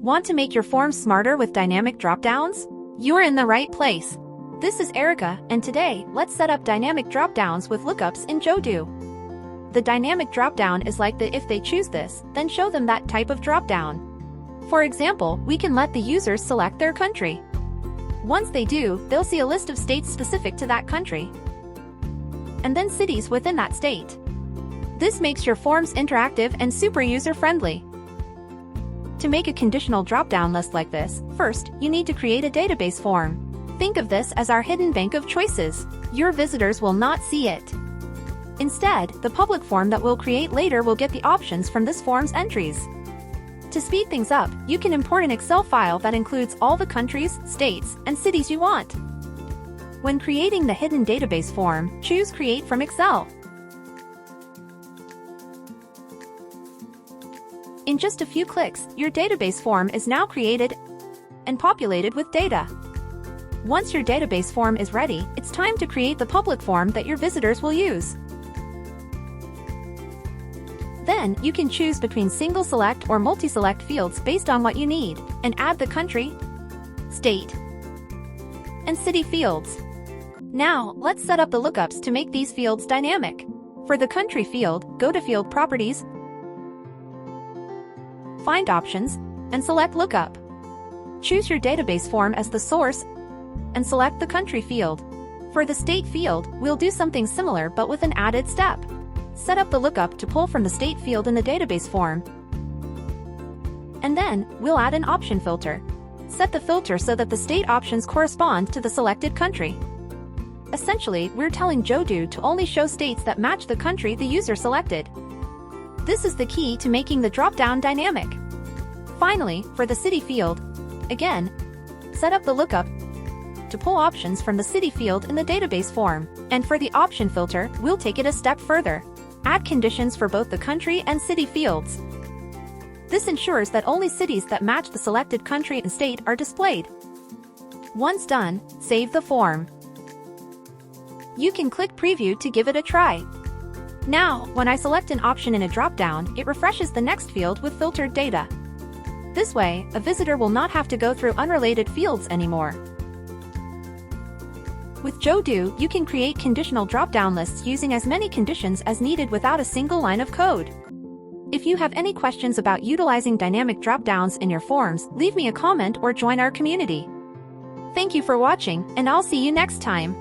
Want to make your forms smarter with dynamic dropdowns? You're in the right place. This is Erica, and today, let's set up dynamic dropdowns with lookups in Jodoo. The dynamic dropdown is like the if they choose this, then show them that type of dropdown. For example, we can let the users select their country. Once they do, they'll see a list of states specific to that country, and then cities within that state. This makes your forms interactive and super user-friendly. To make a conditional drop-down list like this, first, you need to create a database form. Think of this as our hidden bank of choices. Your visitors will not see it. Instead, the public form that we'll create later will get the options from this form's entries. To speed things up, you can import an Excel file that includes all the countries, states, and cities you want. When creating the hidden database form, choose Create from Excel. In just a few clicks, your database form is now created and populated with data. Once your database form is ready, it's time to create the public form that your visitors will use. Then, you can choose between single select or multi-select fields based on what you need, and add the country, state, and city fields. Now, let's set up the lookups to make these fields dynamic. For the country field, go to Field Properties, Find Options, and select Lookup. Choose your database form as the source, and select the country field. For the state field, we'll do something similar but with an added step. Set up the lookup to pull from the state field in the database form. And then, we'll add an option filter. Set the filter so that the state options correspond to the selected country. Essentially, we're telling Jodoo to only show states that match the country the user selected. This is the key to making the drop-down dynamic. Finally, for the city field, again, set up the lookup to pull options from the city field in the database form. And for the option filter, we'll take it a step further. Add conditions for both the country and city fields. This ensures that only cities that match the selected country and state are displayed. Once done, save the form. You can click Preview to give it a try. Now, when I select an option in a drop-down, it refreshes the next field with filtered data. This way, a visitor will not have to go through unrelated fields anymore. With Jodoo, you can create conditional drop-down lists using as many conditions as needed without a single line of code. If you have any questions about utilizing dynamic drop-downs in your forms, leave me a comment or join our community. Thank you for watching, and I'll see you next time.